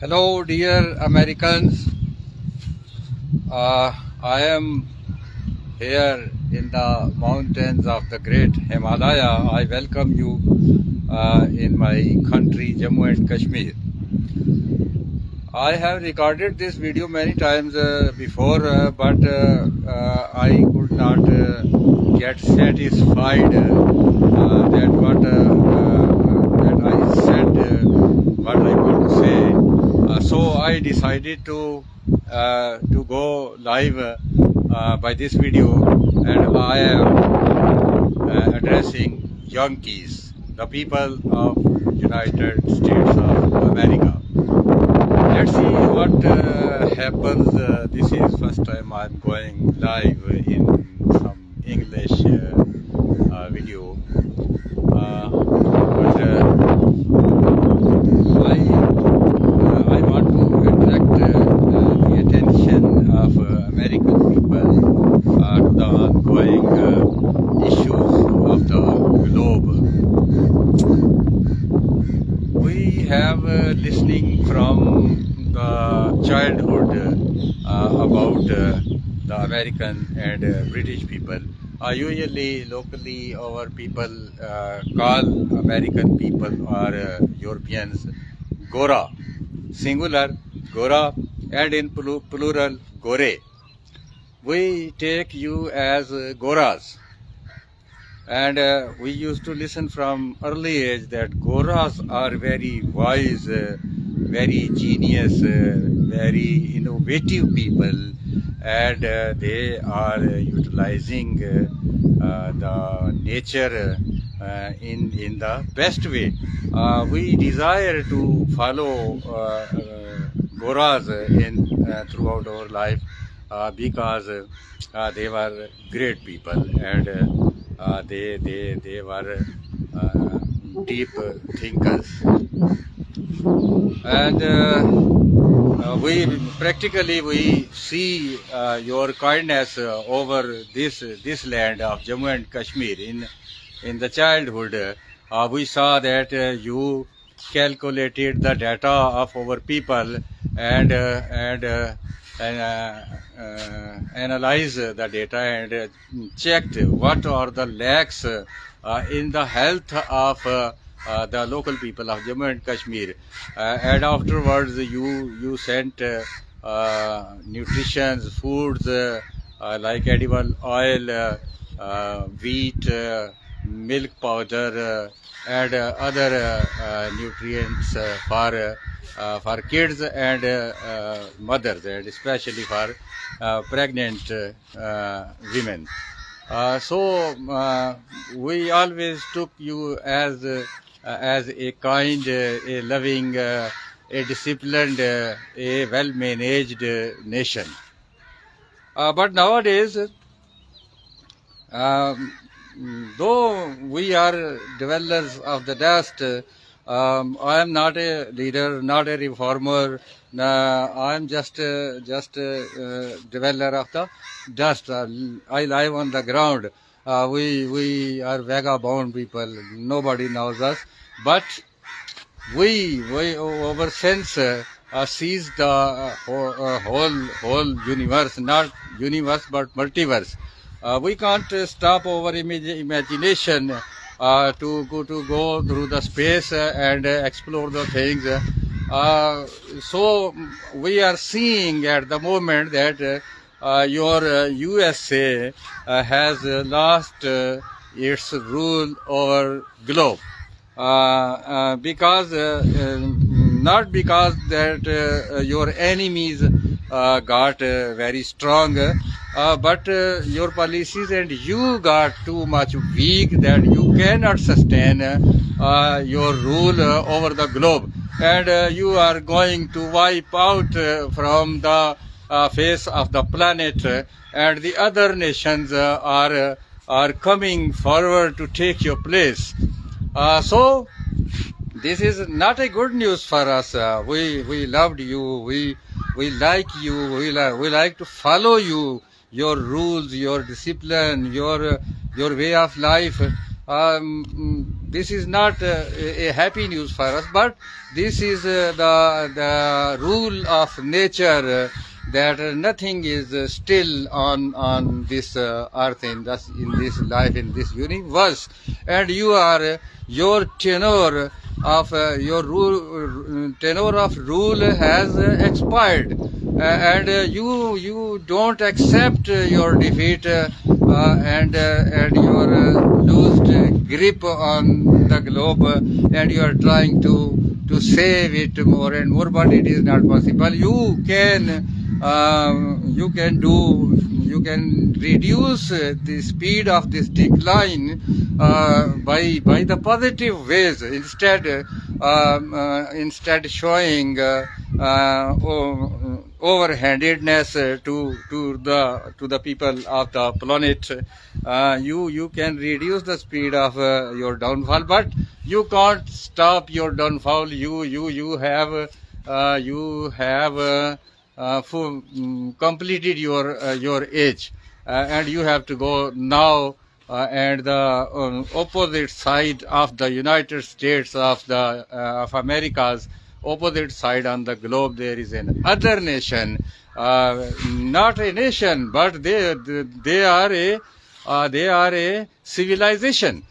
Hello, dear Americans. I am here in the mountains of the great Himalaya. I welcome you in my country, Jammu and Kashmir. I have recorded this video many times before, but I could not get satisfied that I said what I want to say. So I decided to go live by this video, and I am addressing Yankees, the people of United States of America. Let's see what happens. This is first time I'm going live in some English video, but I want to attract the attention of American people to the ongoing issues of the globe. We have listening from the childhood about the American and British people. Usually, locally, our people call American people or Europeans Gora, singular Gora, and in plural Gore. We take you as Goras. And we used to listen from early age that Goras are very wise, very genius, very innovative people, and they are utilizing the nature in the best way. We desire to follow Goras in throughout our life because they were great people, and they were deep thinkers, and we see your kindness over this land of Jammu and Kashmir. In the childhood, we saw that you calculated the data of our people and analyze the data and checked what are the lacks in the health of the local people of Jammu and Kashmir, and afterwards you sent nutrition foods like edible oil, wheat, milk powder, and other nutrients for kids and mothers, and especially for pregnant women. So we always took you as a kind, a loving, a disciplined, a well-managed nation. But nowadays, though we are dwellers of the dust, I am not a leader, not a reformer. I am just a dweller of the dust. I live on the ground. We are vagabond people. Nobody knows us, but we our sense sees the whole universe, not universe but multiverse. We can't stop our imagination to go through the space and explore the things. So we are seeing at the moment that your USA has lost its rule over globe, because not because that your enemies got very strong, but your policies and you got too much weak that you cannot sustain your rule over the globe, and you are going to wipe out from the face of the planet, and the other nations are coming forward to take your place. So this is not a good news for us. We loved you. We like you. We like to follow you, your rules, your discipline, your way of life. this is not a happy news for us, but this is the rule of nature, that nothing is still on this earth, in this life, in this universe, and your tenure of tenure of rule has expired, and you don't accept your defeat, and your loosed grip on the globe, and you are trying to save it more and more, but it is not possible. You can reduce the speed of this decline by the positive ways, instead showing overhandedness to the people of the planet. You can reduce the speed of your downfall, but you can't stop your downfall. You have completed your age, and you have to go now. And the opposite side of the United States of America's opposite side on the globe, there is another nation, not a nation, but they are a civilization.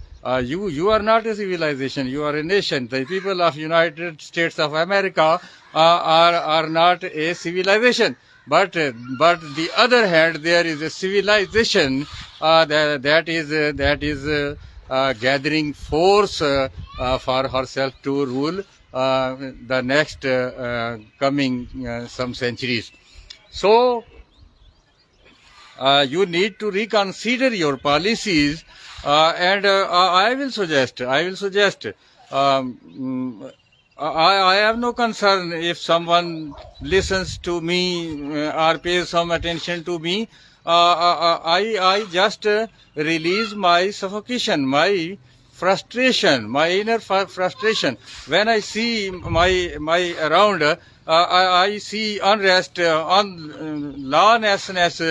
You are not a civilization, you are a nation. The people of United States of America are not a civilization, but the other hand, there is a civilization that is gathering force for herself to rule the next coming some centuries. So you need to reconsider your policies, and I will suggest. I have no concern if someone listens to me or pays some attention to me. I just release my suffocation, my frustration, my inner frustration. When I see my around, I see unrest, lawlessness.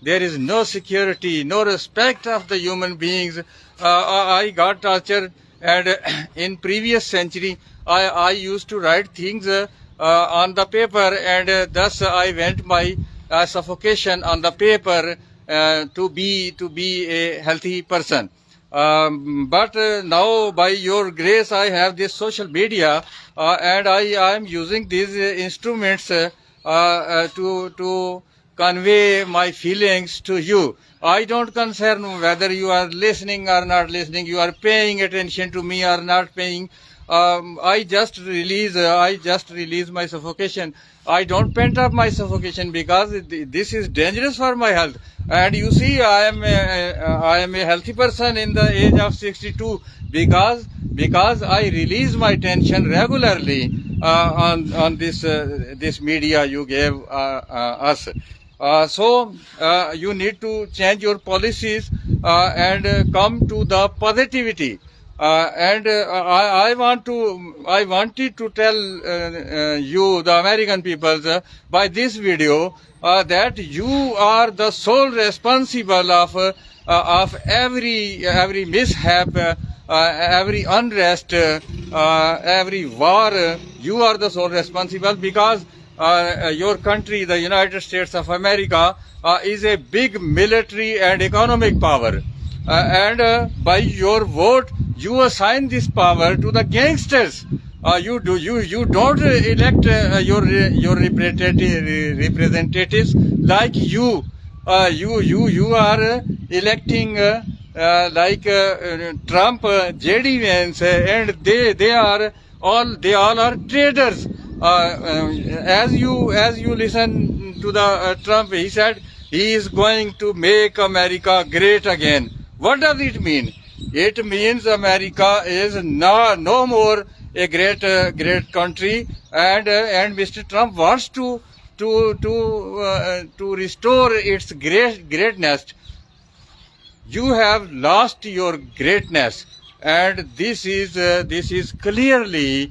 There is no security, no respect of the human beings. I got tortured, and in previous century, I used to write things on the paper, and thus I went my suffocation on the paper to be a healthy person. But now, by your grace, I have this social media, and I am using these instruments to convey my feelings to you. I don't concern whether you are listening or not listening, you are paying attention to me or not paying. I just release my suffocation. I don't pent up my suffocation because this is dangerous for my health. And you see, I am a healthy person in the age of 62 because I release my tension regularly on this media you gave us. So you need to change your policies and come to the positivity. And I wanted to tell you, the American peoples, by this video, that you are the sole responsible of every mishap, every unrest, every war. You are the sole responsible because your country, the United States of America, is a big military and economic power. And by your vote, you assign this power to the gangsters. You don't elect your representatives like you. You are electing like Trump, J.D. Vance, and they all are traitors. As you listen to the Trump, he said he is going to make America great again. What does it mean? It means America is no more a great country, and Mr. Trump wants to restore its greatness. You have lost your greatness, and this is clearly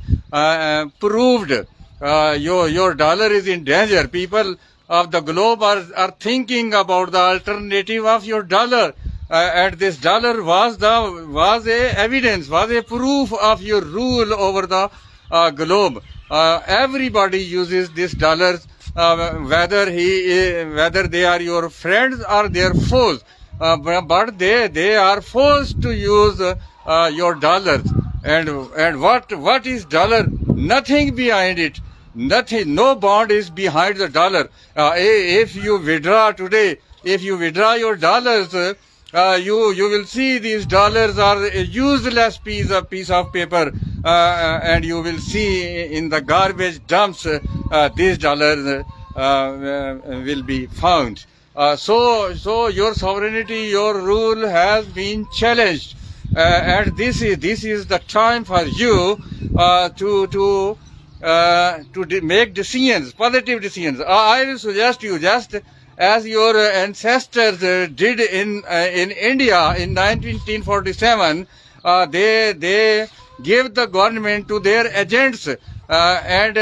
proved. Your dollar is in danger. People of the globe are thinking about the alternative of your dollar. and this dollar was a evidence, was a proof of your rule over the globe. Everybody uses this dollars, whether they are your friends or their foes. But they are forced to use your dollars. And what is dollar? Nothing behind it. Nothing. No bond is behind the dollar. If you withdraw today, if you withdraw your dollars, you will see these dollars are a useless piece of paper, and you will see in the garbage dumps these dollars will be found. So your sovereignty, your rule has been challenged, and this is the time for you to make decisions, positive decisions. I will suggest you, just as your ancestors did in India in 1947, they gave the government to their agents and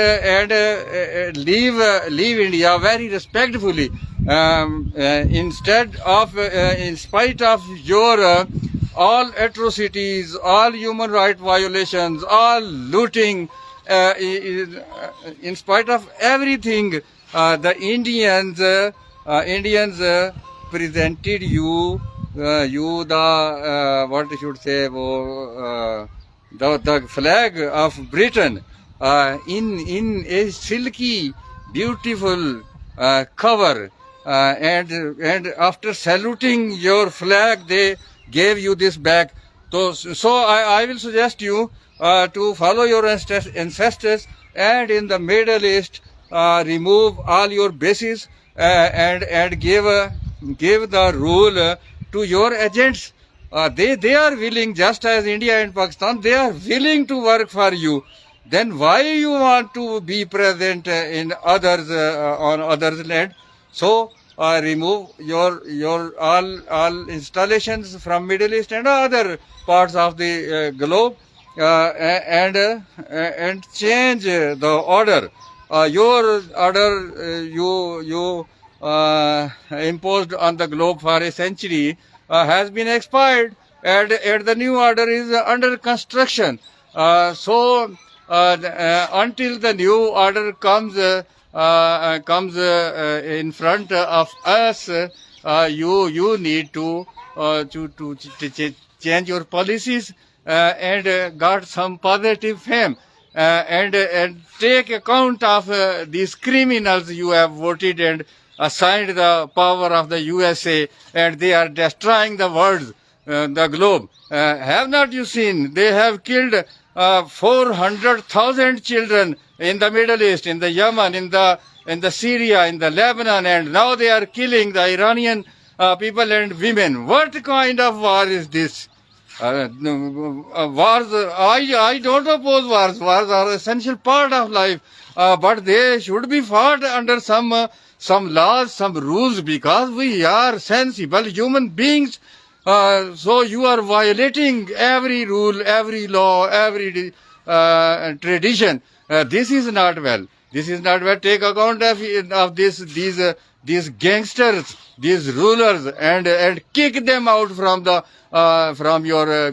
leave India very respectfully. Instead of, in spite of your all atrocities, all human rights violations, all looting, in spite of everything, the Indians presented you the what I should say, the flag of Britain in a silky, beautiful cover, and after saluting your flag, they gave you this back. So I will suggest you to follow your ancestors, and in the Middle East remove all your bases and give the rule to your agents. They are willing, just as India and Pakistan, they are willing to work for you. Then why you want to be present in others on others' land? So remove your all installations from Middle East and other parts of the globe, and change the order. Your order you imposed on the globe for a century has been expired, and the new order is under construction. So until the new order comes in front of us, you need to change your policies and got some positive fame, and take account of these criminals you have voted and assigned the power of the USA, and they are destroying the world, the globe. Have not you seen? They have killed 400,000 children in the Middle East, in the Yemen, in the Syria, in the Lebanon, and now they are killing the Iranian people and women. What kind of war is this? Wars, I don't oppose wars. Wars are an essential part of life, but they should be fought under some laws, some rules, because we are sensible human beings. So you are violating every rule, every law, every tradition. This is not well. This is not well. Take account of these gangsters, these rulers, and kick them out from your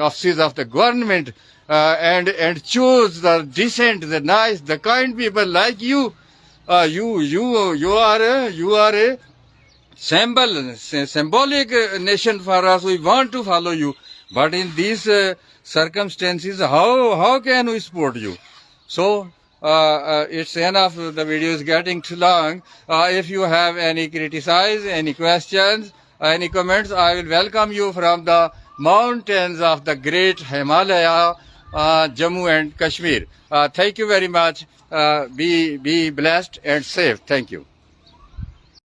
offices of the government, and choose the decent, the nice, the kind people like you. You are a symbolic nation for us. We want to follow you, but in these circumstances, how can we support you? So it's enough. The video is getting too long. If you have any criticize, any questions, any comments, I will welcome you from the mountains of the great Himalaya, Jammu and Kashmir. Thank you very much. Be blessed and safe. Thank you.